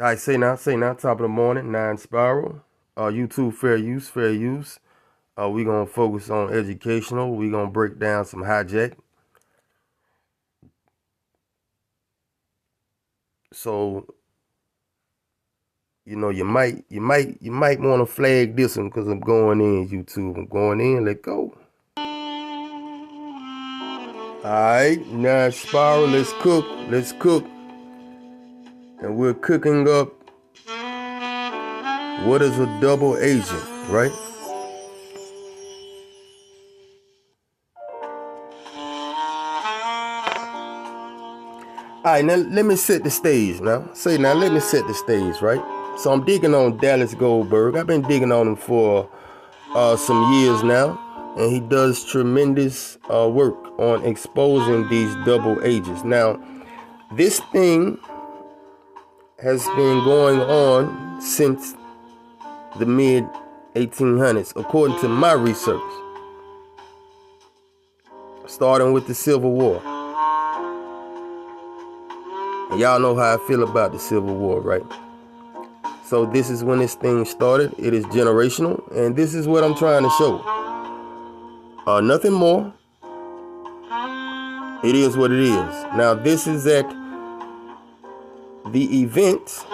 All right, say now, top of the morning, 9 Spiral. YouTube, fair use, fair use. We're going to focus on educational. We're going to break down some hijack. So, you know, you might want to flag this one because I'm going in, YouTube. I'm going in, let go. All right, 9 Spiral, let's cook. And we're cooking up what is a double agent, right? All right, now let me set the stage now. Let me set the stage, right? So I'm digging on Dallas Goldberg. I've been digging on him for some years now. And he does tremendous work on exposing these double agents. Now, this thing has been going on since the mid 1800s, according to my research. Starting with the Civil War. And y'all know how I feel about the Civil War, right? So this is when this thing started. It is generational, and this is what I'm trying to show. Nothing more. It is what it is. Now, this is at the event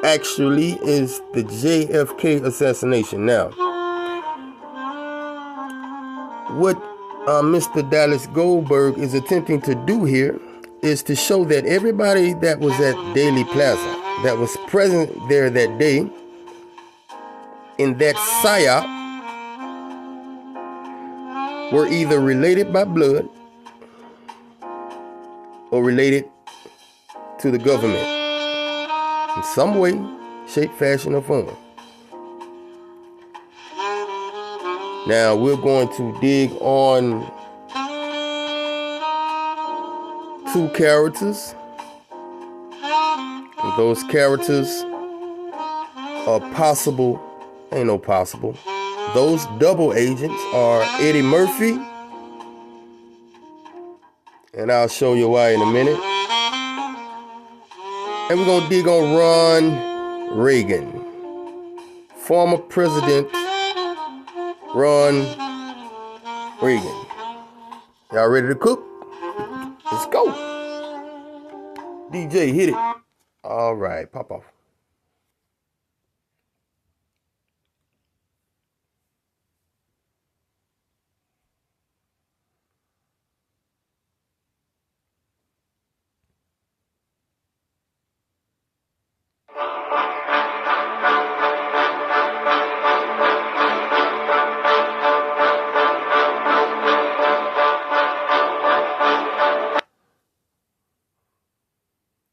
actually is the JFK assassination. Now, what Mr. Dallas Goldberg is attempting to do here is to show that everybody that was at Daley Plaza, that was present there that day, in that Psyop, were either related by blood or related to the government in some way, shape, fashion, or form. Now we're going to dig on two characters. And those characters are possible. Ain't no possible. Those double agents are Eddie Murphy, and I'll show you why in a minute. And we're going to dig on Ronald Reagan, former President Ronald Reagan. Y'all ready to cook? Let's go. DJ, hit it. All right, pop off.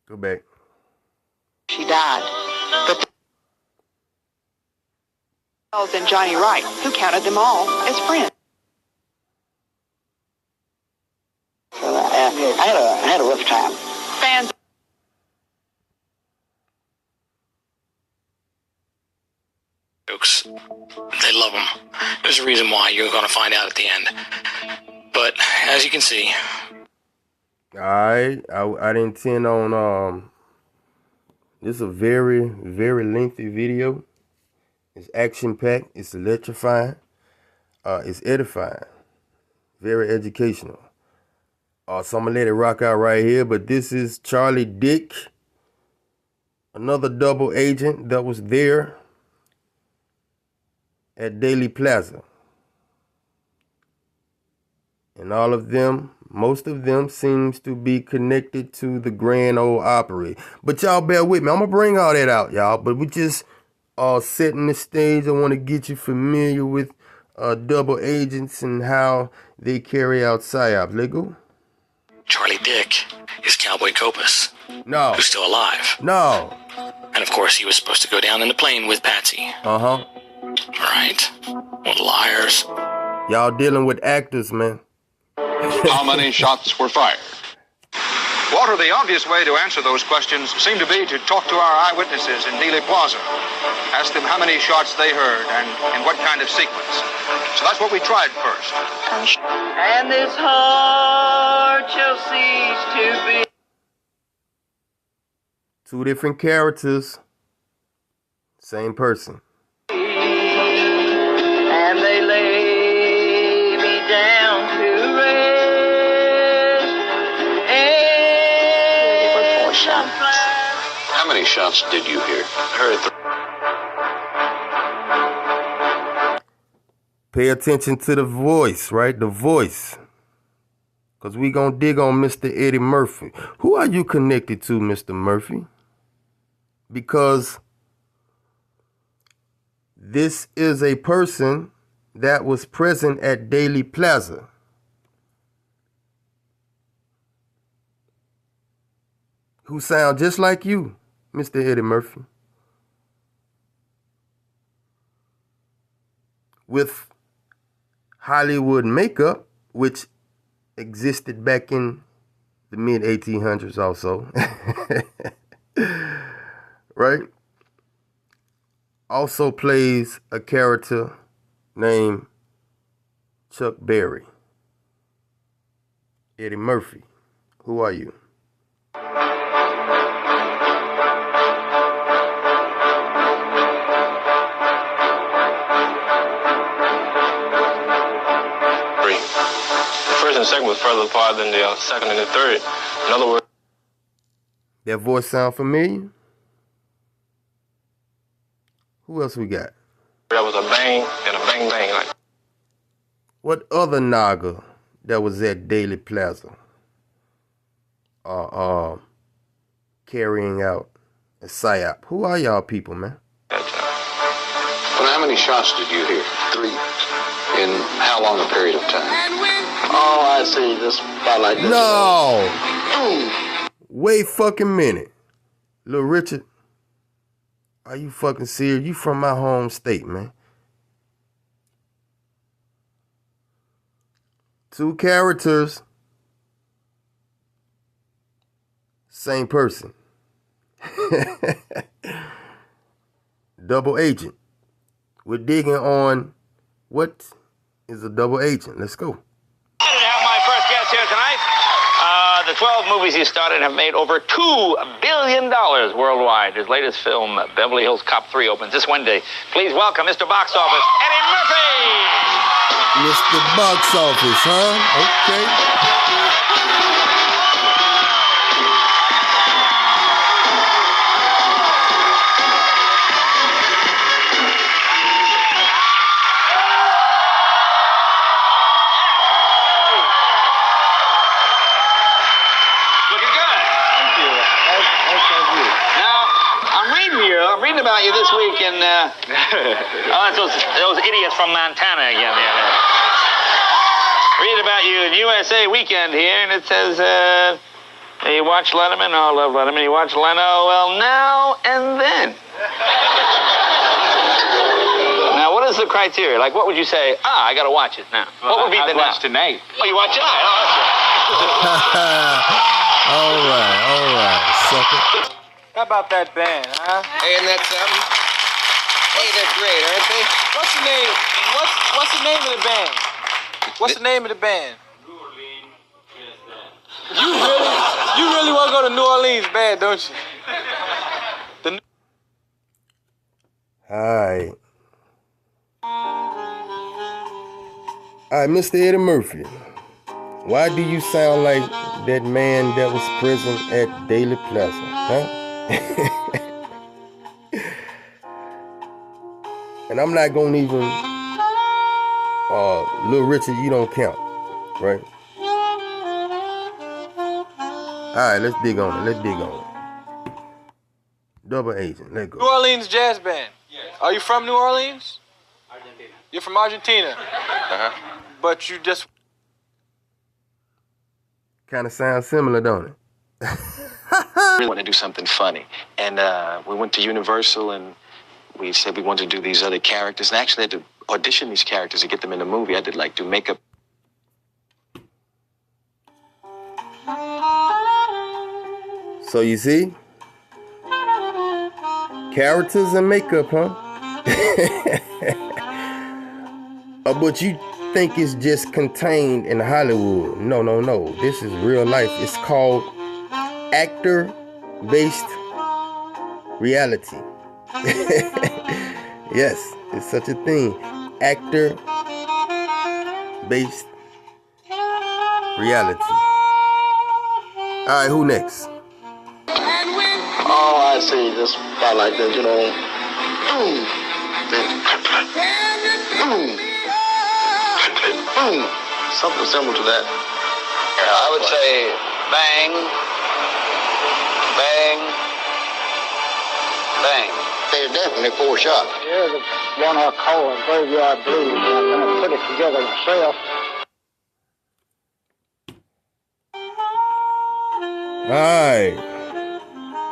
Go back. She died. But Charles and Johnny Wright, who counted them all as friends. I had a rough time. Fans. Jokes. They love them. There's a reason why you're going to find out at the end. But as you can see. Alright, I didn't intend on this is a very, very lengthy video. It's action-packed, it's electrifying, it's edifying, very educational. So I'm gonna let it rock out right here, but this is Charlie Dick, another double agent that was there at Daley Plaza. And all of them, most of them seems to be connected to the Grand Ole Opry. But y'all bear with me. I'm going to bring all that out, y'all. But we just setting the stage. I want to get you familiar with double agents and how they carry out psyops. Let go. Charlie Dick is Cowboy Copus. No. Who's still alive. No. And of course, he was supposed to go down in the plane with Patsy. Uh-huh. Right. What liars. Y'all dealing with actors, man. How many shots were fired? Walter, the obvious way to answer those questions seemed to be to talk to our eyewitnesses in Dealey Plaza. Ask them how many shots they heard and in what kind of sequence. So that's what we tried first. And this heart shall cease to Two different characters, same person. And they lay me down to rest. And How many shots did you hear? Heard Pay attention to the voice, right? The voice. Because we going to dig on Mr. Eddie Murphy. Who are you connected to, Mr. Murphy? Because this is a person that was present at Daley Plaza. Who sound just like you, Mr. Eddie Murphy. With Hollywood makeup, which existed back in the mid-1800s also. Right? Also plays a character named Chuck Berry. Eddie Murphy, who are you? The first and second was further apart than the second and the third. In other words, That voice sound familiar? Who else we got? that was a bang and a bang bang. Like, What other Naga that was at Daley Plaza carrying out a Psyop? Who are y'all people, man? that time. Well, how many shots did you hear? 3. In how long a period of time? oh, I see. This about like this. No! Wait fucking minute. Lil Richard, are you fucking serious? You from my home state, man. Two characters, same person. Double agent. We're digging on what is a double agent. Let's go. I have my first guest here tonight. The 12 movies he starred in have made over $2 billion worldwide. His latest film, Beverly Hills Cop 3, opens this Wednesday. Please welcome Mr. Box Office, Eddie Murphy! Mr. Box Office, huh? Okay. Looking good. Thank you. Now, I'm reading about you this week in, oh, it's those idiots from Montana again. Read about you in USA Weekend here, and it says, you watch Letterman? Oh, I love Letterman. You watch Leno? Well, now and then. Now, what is the criteria? Like, what would you say? I got to watch it now. What would be the now? tonight. Oh, you watch tonight? Oh, All right, sucker. How about that band, huh? Hey, and that's something? Hey, they're great, aren't they? What's the name? What's the name of the band? What's the name of the band? New Orleans Jazz Band. You really want to go to New Orleans band, don't you? All right, Mr. Eddie Murphy. Why do you sound like that man that was present at Daley Plaza, huh? And I'm not gonna even, Lil Richard, you don't count, right? All right, let's dig on it. Double agent, let's go. New Orleans Jazz Band. Yes. Are you from New Orleans? Argentina. You're from Argentina? Uh-huh. But you just... Kind of sounds similar, don't it? We want to do something funny. And we went to Universal and we said we wanted to do these other characters. And actually I had to audition these characters to get them in the movie. I did do makeup. So you see? Characters and makeup, huh? But you think it's just contained in Hollywood. No. This is real life. It's called actor-based reality. Yes, it's such a thing. Actor-based reality. All right, who next? Oh, I see. Just about like this, you know. Boom. Boom. Boom. Something similar to that. I would say bang, bang, bang. There's definitely 4 shots. Yeah, the one I call a graveyard blues. I kind of put it together myself. Alright.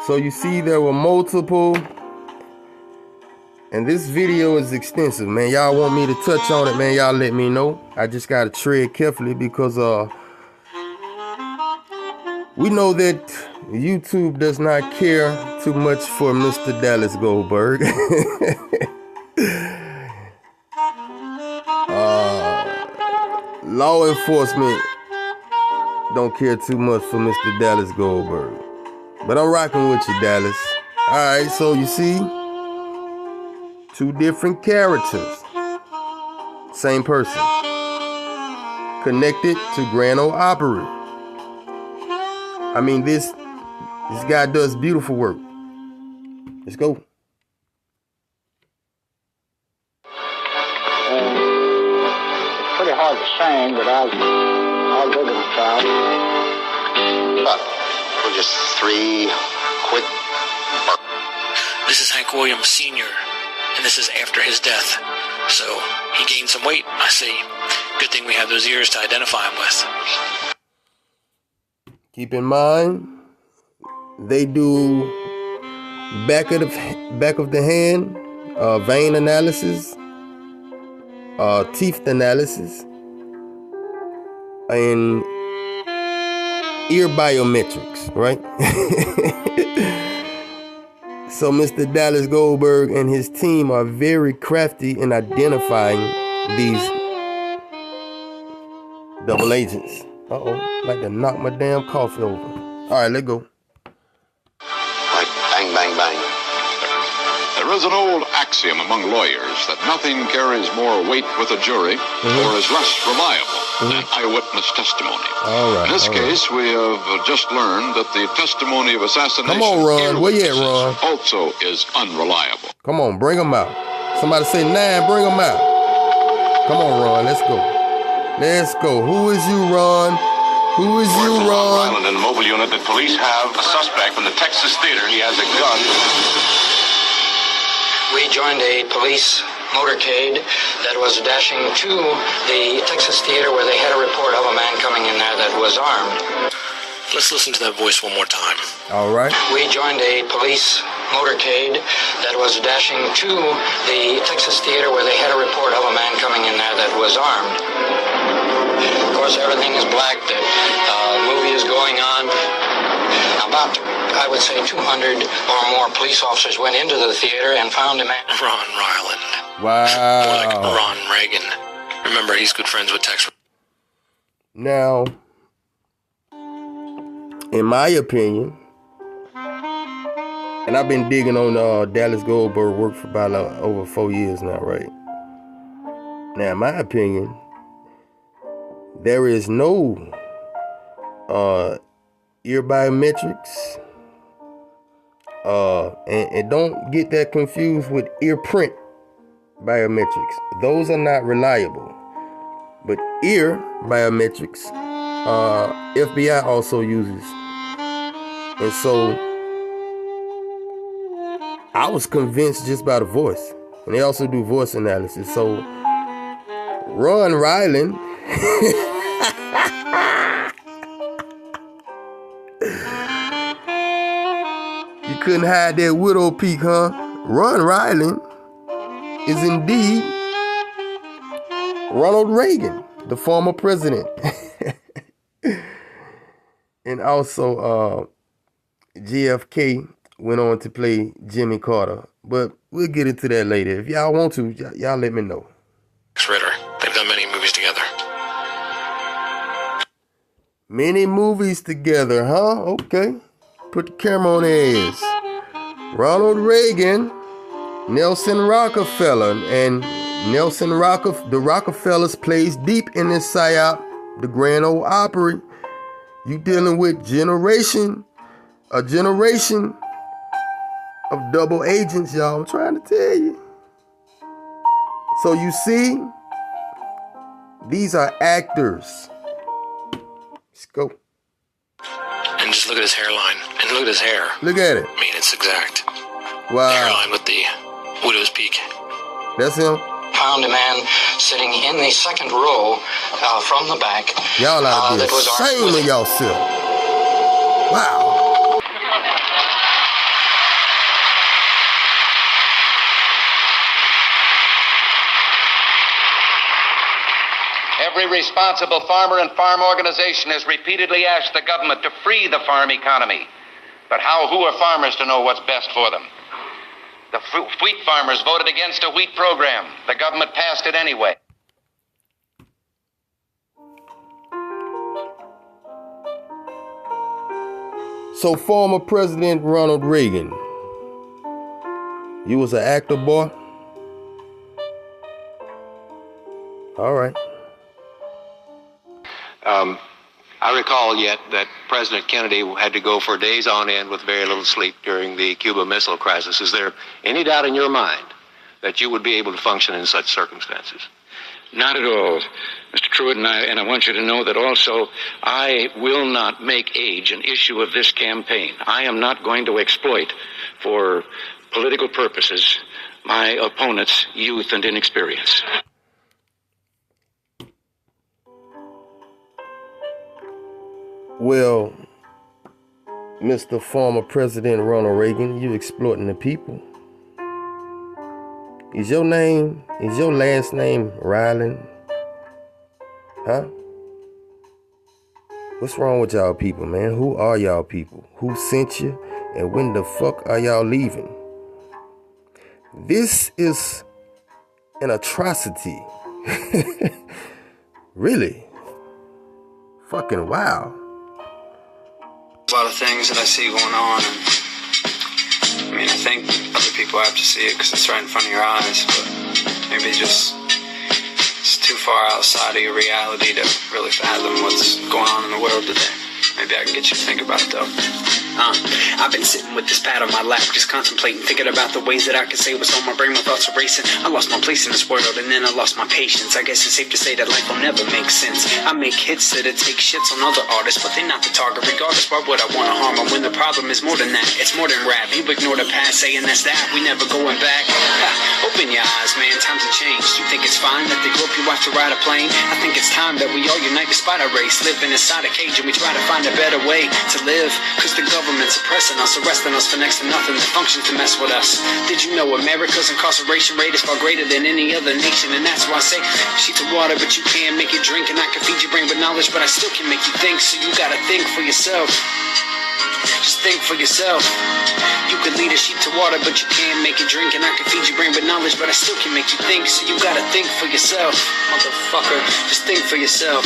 So you see there were multiple. And this video is extensive, man. Y'all want me to touch on it, man? Y'all let me know. I just gotta tread carefully because we know that YouTube does not care too much for Mr. Dallas Goldberg. Law enforcement don't care too much for Mr. Dallas Goldberg. But I'm rocking with you, Dallas. Alright, so you see, 2 different characters. Same person. Connected to Grand Ole Opry. I mean, this guy does beautiful work. Let's go. It's pretty hard to sing, but I'll give it a try. Well, just 3 quick. This is Hank Williams Sr., and this is after his death. So he gained some weight, I see. Good thing we have those ears to identify him with. Keep in mind, they do back of the hand, vein analysis, teeth analysis, and ear biometrics, right? So Mr. Dallas Goldberg and his team are very crafty in identifying these double agents. Uh-oh, like to knock my damn coffee over. All right, let's go. Like bang, bang, bang. There is an old axiom among lawyers that nothing carries more weight with a jury or is less reliable than eyewitness testimony. All right. In this case, we have just learned that the testimony of assassination Come on, Ron. Where you at, Ron? also is unreliable. Come on, bring them out. Somebody say 9, bring them out. Come on, Ron, let's go. Let's go. Who is you, Ron? Who is you, Ron? Island and mobile unit that police have a suspect from the Texas Theater. He has a gun. We joined a police motorcade that was dashing to the Texas Theater where they had a report of a man coming in there that was armed. Let's listen to that voice one more time. All right. We joined a police motorcade that was dashing to the Texas Theater where they had a report of a man coming in there that was armed. Of course, everything is black. The movie is going on. About, I would say, 200 or more police officers went into the theater and found a man. Ron Ryland. Wow. More like Ron Reagan. Remember, he's good friends with Tex. Now, in my opinion, and I've been digging on Dallas Goldberg work for about over 4 years now, right? Now, in my opinion, there is no ear biometrics, and don't get that confused with ear print biometrics. Those are not reliable. But ear biometrics, FBI also uses. And so I was convinced just by the voice. And they also do voice analysis. So Ron Ryland you couldn't hide that widow peak, huh? Ron Ryland is indeed Ronald Reagan, the former president. And also JFK went on to play Jimmy Carter. But we'll get into that later. If y'all want to, y'all let me know. Ritter. They've done many movies together. Many movies together, huh? Okay. Put the camera on their ass. Ronald Reagan, Nelson Rockefeller, and the Rockefellers plays deep in this Psyop, the Grand Ole Opry. You dealing with a generation of double agents, y'all. I'm trying to tell you. So you see, these are actors. Let's go. And just look at his hairline. And look at his hair. Look at it. I mean, it's exact. Wow. The hairline with the widow's peak. That's him. Found a man sitting in the second row from the back. Y'all ought to be ashamed of y'allself. Wow. Every responsible farmer and farm organization has repeatedly asked the government to free the farm economy. But who are farmers to know what's best for them? The wheat farmers voted against a wheat program. The government passed it anyway. So former President Ronald Reagan, you was an actor, boy? All right. I recall yet that President Kennedy had to go for days on end with very little sleep during the Cuba Missile Crisis. Is there any doubt in your mind that you would be able to function in such circumstances? Not at all, Mr. Truitt, and I want you to know that also I will not make age an issue of this campaign. I am not going to exploit for political purposes my opponent's youth and inexperience. Well, Mr. former President Ronald Reagan, you exploiting the people. Is your last name Ryland? Huh? What's wrong with y'all people, man? Who are y'all people? Who sent you? And when the fuck are y'all leaving? This is an atrocity. Really? Fucking wow. A lot of things that I see going on, and I mean, I think other people have to see it because it's right in front of your eyes, but maybe it's too far outside of your reality to really fathom what's going on in the world today. Maybe I can get you to think about it, though. I've been sitting with this pad on my lap, just contemplating, thinking about the ways that I could say what's on my brain. My thoughts are racing. I lost my place in this world, and then I lost my patience. I guess it's safe to say that life will never make sense. I make hits that take shits on other artists, but they're not the target. Regardless, why would I want to harm them when the problem is more than that? It's more than rap. You ignore the past, saying that's that. We never going back. Open your eyes, man. Times have changed. You think it's fine that they rope you out to ride a plane? I think it's time that we all unite despite our race. Living inside a cage and we try to find a better way to live, cause the government's oppressing us, arresting us for next to nothing that functions to mess with us. Did you know America's incarceration rate is far greater than any other nation? And that's why I say, sheets of water but you can't make it drink, and I can feed your brain with knowledge but I still can make you think. So you gotta think for yourself. Just think for yourself. You could lead a sheep to water, but you can't make it drink. And I can feed your brain with knowledge, but I still can make you think. So you gotta think for yourself, motherfucker. Just think for yourself.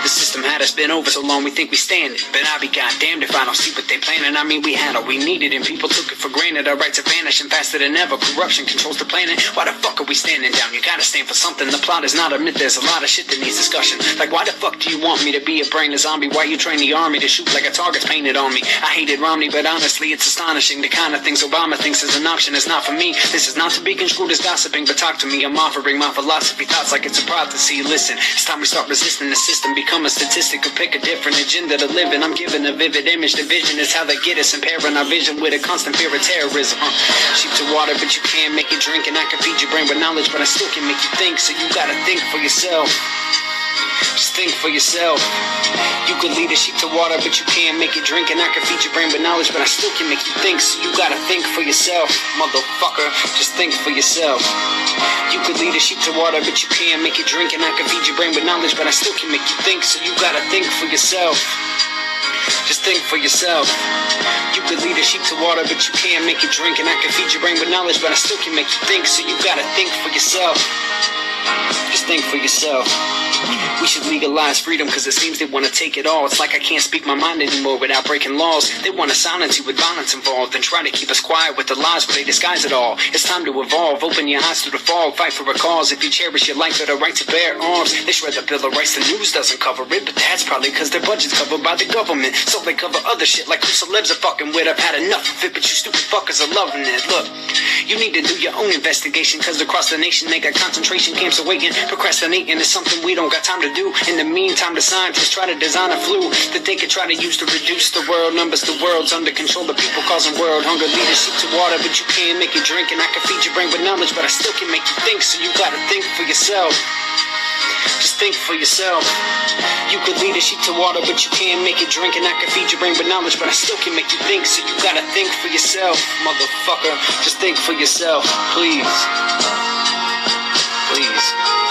The system had us bent over so long we think we stand it, but I'll be goddamned if I don't see what they planning. I mean, we had all we needed and people took it for granted. Our rights are vanishing faster than ever. Corruption controls the planet. Why the fuck are we standing down? You gotta stand for something. The plot is not a myth. There's a lot of shit that needs discussion. Like, why the fuck do you want me to be a brainless zombie? Why you train the army to shoot like a target's painted on me? I hated Romney, but honestly it's astonishing the kind of things Obama thinks is an option. It's not for me. This is not to be construed as gossiping, but talk to me. I'm offering my philosophy thoughts like it's a prophecy. Listen, it's time we start resisting the system. Become a statistic or pick a different agenda to live in. I'm giving a vivid image. The vision is how they get us, impairing our vision with a constant fear of terrorism. Sheep to water, but you can't make it drink. And I can feed your brain with knowledge, but I still can make you think. So you gotta think for yourself. Just think for yourself. You could lead a sheep to water, but you can't make it drink. And I can feed your brain with knowledge, but I still can make you think. So you gotta think for yourself, motherfucker. Just think for yourself. You could lead a sheep to water, but you can't make it drink. And I can feed your brain with knowledge, but I still can make you think. So you gotta think for yourself. Just think for yourself. You could lead a sheep to water, but you can't make it drink. And I can feed your brain with knowledge, but I still can make you think. So you gotta think for yourself. Just think for yourself. We should legalize freedom cause it seems they want to take it all. It's like I can't speak my mind anymore without breaking laws. They want to silence you with violence involved and try to keep us quiet with the lies but they disguise it all. It's time to evolve, open your eyes to the fall, fight for a cause. If you cherish your life, got a right to bear arms. They shred the Bill of Rights, the news doesn't cover it, but that's probably cause their budget's covered by the government. So they cover other shit like who celebs are fucking with. I've had enough of it, but you stupid fuckers are loving it. Look, you need to do your own investigation cause across the nation they got concentration camps awaiting. Procrastinating is something we don't got time to do. In the meantime, the scientists try to design a flu that they could try to use to reduce the world numbers. The world's under control, the people causing world hunger. Leadership to water, but you can't make it drink. And I can feed your brain with knowledge, but I still can make you think. So you gotta think for yourself. Just think for yourself. You could lead a sheep to water, but you can't make it drink. And I can feed your brain with knowledge, but I still can make you think. So you gotta think for yourself, motherfucker. Just think for yourself, please. Please.